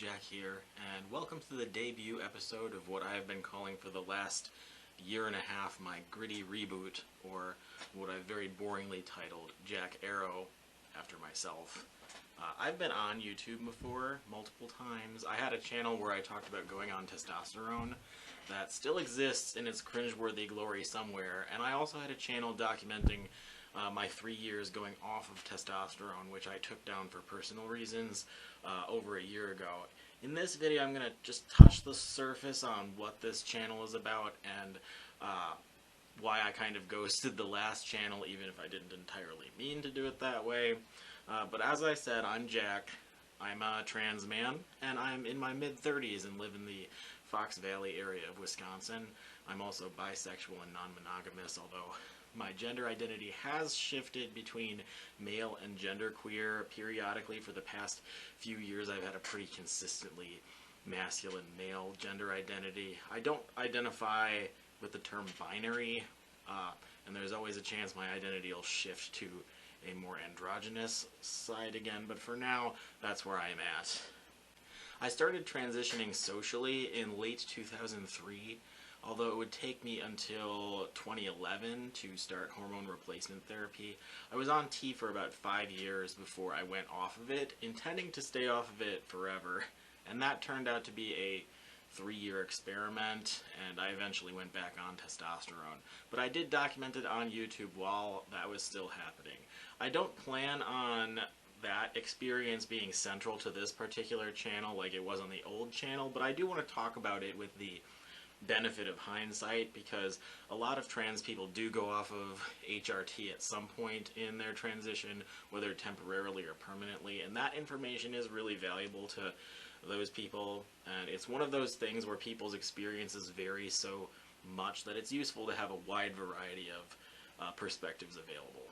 Jack here, and welcome to the debut episode of what I have been calling for the last year and a half my Gritty Reboot, or what I've very boringly titled Jack Arrow, after myself. I've been on YouTube before, multiple times. I had a channel where I talked about going on testosterone that still exists in its cringeworthy glory somewhere, and I also had a channel documenting my 3 years going off of testosterone, which I took down for personal reasons over a year ago. In this video, I'm going to just touch the surface on what this channel is about and why I kind of ghosted the last channel, even if I didn't entirely mean to do it that way. But as I said, I'm Jack. I'm a trans man, and I'm in my mid-30s and live in the Fox Valley area of Wisconsin. I'm also bisexual and non-monogamous, although my gender identity has shifted between male and genderqueer periodically. For the past few years, I've had a pretty consistently masculine male gender identity. I don't identify with the term binary, and there's always a chance my identity will shift to a more androgynous side again, but for now, that's where I'm at. I started transitioning socially in late 2003, although it would take me until 2011 to start hormone replacement therapy. I was on T for about 5 years before I went off of it, intending to stay off of it forever, and that turned out to be a 3-year experiment, and I eventually went back on testosterone. But I did document it on YouTube while that was still happening. I don't plan on that experience being central to this particular channel like it was on the old channel, but I do want to talk about it with the benefit of hindsight, because a lot of trans people do go off of HRT at some point in their transition, whether temporarily or permanently, and that information is really valuable to those people, and it's one of those things where people's experiences vary so much that it's useful to have a wide variety of perspectives available.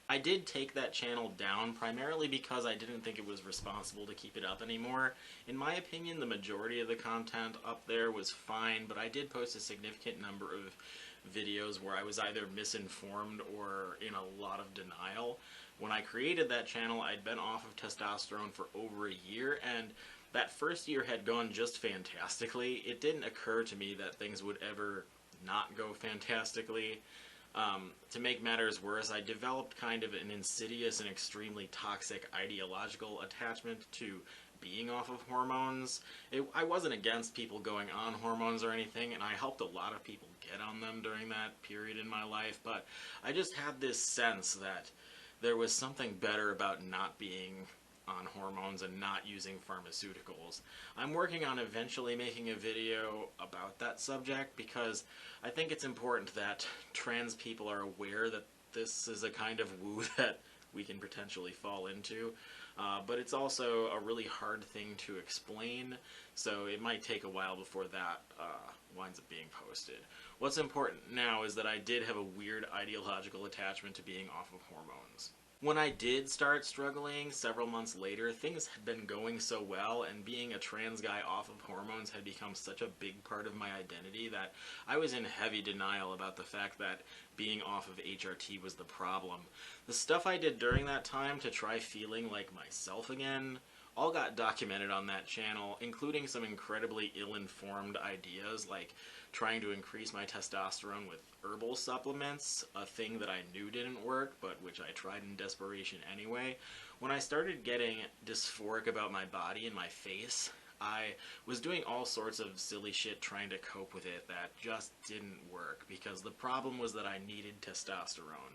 I did take that channel down primarily because I didn't think it was responsible to keep it up anymore. In my opinion, the majority of the content up there was fine, but I did post a significant number of videos where I was either misinformed or in a lot of denial. When I created that channel, I'd been off of testosterone for over a year, and that first year had gone just fantastically. It didn't occur to me that things would ever not go fantastically. To make matters worse, I developed kind of an insidious and extremely toxic ideological attachment to being off of hormones. I wasn't against people going on hormones or anything, and I helped a lot of people get on them during that period in my life, but I just had this sense that there was something better about not being on hormones and not using pharmaceuticals. I'm working on eventually making a video about that subject because I think it's important that trans people are aware that this is a kind of woo that we can potentially fall into, but it's also a really hard thing to explain, so it might take a while before that winds up being posted. What's important now is that I did have a weird ideological attachment to being off of hormones. When I did start struggling several months later, things had been going so well, and being a trans guy off of hormones had become such a big part of my identity that I was in heavy denial about the fact that being off of HRT was the problem. The stuff I did during that time to try feeling like myself again all got documented on that channel, including some incredibly ill-informed ideas like trying to increase my testosterone with herbal supplements, a thing that I knew didn't work, but which I tried in desperation anyway. When I started getting dysphoric about my body and my face, I was doing all sorts of silly shit trying to cope with it that just didn't work, because the problem was that I needed testosterone.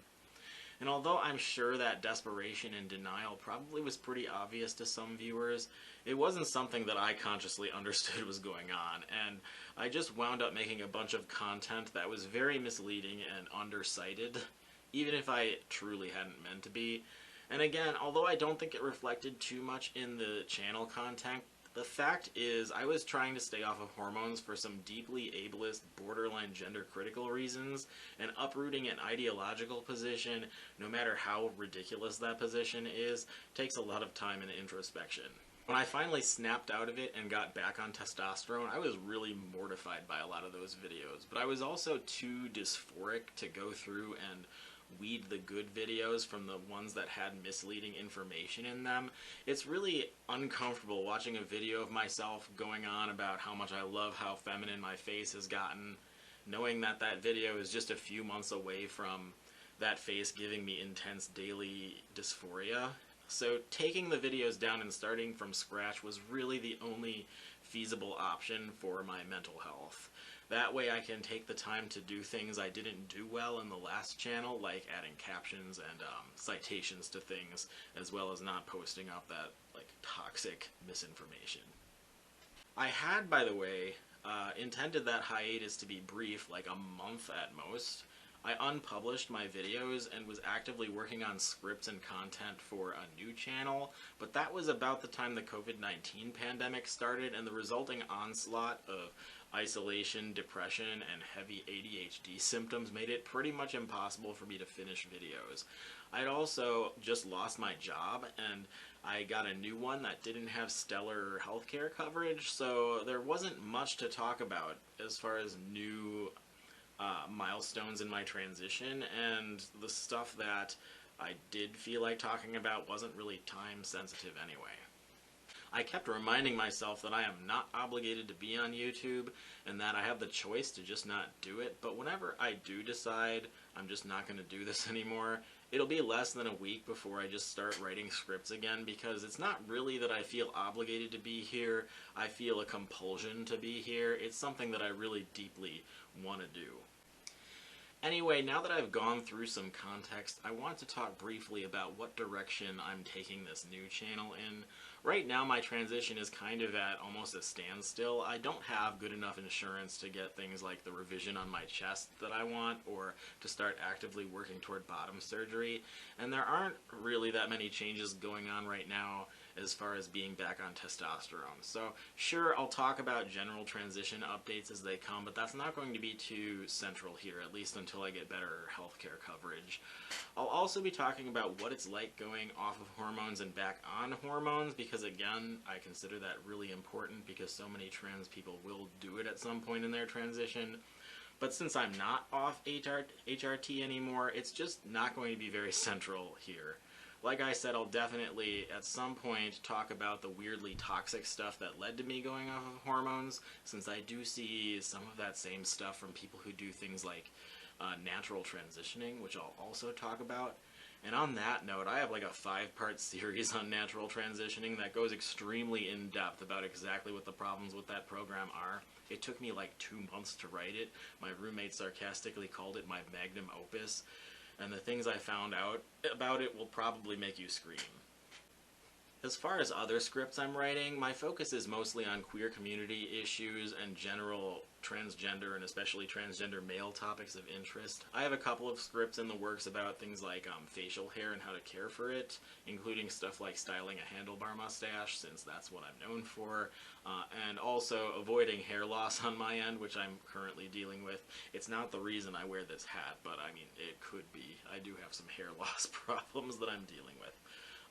And although I'm sure that desperation and denial probably was pretty obvious to some viewers, it wasn't something that I consciously understood was going on, and I just wound up making a bunch of content that was very misleading and undercited, even if I truly hadn't meant to be. And again, although I don't think it reflected too much in the channel content, the fact is I was trying to stay off of hormones for some deeply ableist, borderline gender-critical reasons, and uprooting an ideological position, no matter how ridiculous that position is, takes a lot of time and introspection. When I finally snapped out of it and got back on testosterone, I was really mortified by a lot of those videos, but I was also too dysphoric to go through and weed the good videos from the ones that had misleading information in them. It's really uncomfortable watching a video of myself going on about how much I love how feminine my face has gotten, knowing that that video is just a few months away from that face giving me intense daily dysphoria. So taking the videos down and starting from scratch was really the only feasible option for my mental health. That way I can take the time to do things I didn't do well in the last channel, like adding captions and citations to things, as well as not posting up that toxic misinformation. I had, by the way, intended that hiatus to be brief, like a month at most. I unpublished my videos and was actively working on scripts and content for a new channel, but that was about the time the COVID-19 pandemic started, and the resulting onslaught of isolation, depression, and heavy ADHD symptoms made it pretty much impossible for me to finish videos. I'd also just lost my job, and I got a new one that didn't have stellar healthcare coverage, so there wasn't much to talk about as far as new milestones in my transition, and the stuff that I did feel like talking about wasn't really time sensitive anyway. I kept reminding myself that I am not obligated to be on YouTube and that I have the choice to just not do it, but whenever I do decide I'm just not going to do this anymore, it'll be less than a week before I just start writing scripts again, because it's not really that I feel obligated to be here. I feel a compulsion to be here. It's something that I really deeply want to do. Anyway, now that I've gone through some context, I want to talk briefly about what direction I'm taking this new channel in. Right now, my transition is kind of at almost a standstill. I don't have good enough insurance to get things like the revision on my chest that I want, or to start actively working toward bottom surgery, and there aren't really that many changes going on right now as far as being back on testosterone. So sure, I'll talk about general transition updates as they come, but that's not going to be too central here, at least until I get better healthcare coverage. I'll also be talking about what it's like going off of hormones and back on hormones, because again, I consider that really important because so many trans people will do it at some point in their transition. But since I'm not off HRT anymore, it's just not going to be very central here. Like I said, I'll definitely, at some point, talk about the weirdly toxic stuff that led to me going off of hormones, since I do see some of that same stuff from people who do things like natural transitioning, which I'll also talk about. And on that note, I have like a 5-part series on natural transitioning that goes extremely in-depth about exactly what the problems with that program are. It took me like 2 months to write it. My roommate sarcastically called it my magnum opus. And the things I found out about it will probably make you scream. As far as other scripts I'm writing, my focus is mostly on queer community issues and general transgender and especially transgender male topics of interest. I have a couple of scripts in the works about things like facial hair and how to care for it, including stuff like styling a handlebar mustache, since that's what I'm known for, and also avoiding hair loss on my end, which I'm currently dealing with. It's not the reason I wear this hat, but I mean, it could be. I do have some hair loss problems that I'm dealing with.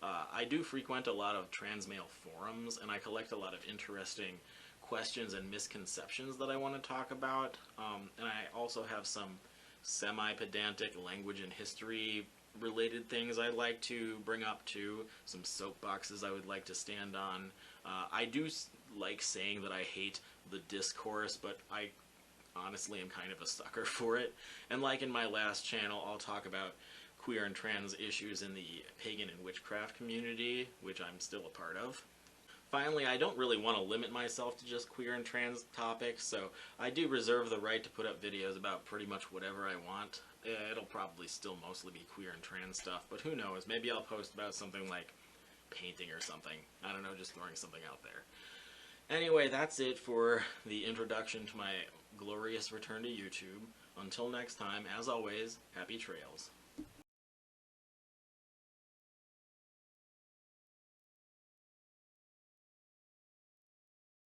I do frequent a lot of trans male forums, and I collect a lot of interesting questions and misconceptions that I want to talk about, and I also have some semi-pedantic language and history related things I'd like to bring up too, some soapboxes I would like to stand on. I do like saying that I hate the discourse, but I honestly am kind of a sucker for it, and like in my last channel, I'll talk about queer and trans issues in the pagan and witchcraft community, which I'm still a part of. Finally, I don't really want to limit myself to just queer and trans topics, so I do reserve the right to put up videos about pretty much whatever I want. It'll probably still mostly be queer and trans stuff, but who knows, maybe I'll post about something like painting or something. I don't know, just throwing something out there. Anyway, that's it for the introduction to my glorious return to YouTube. Until next time, as always, happy trails.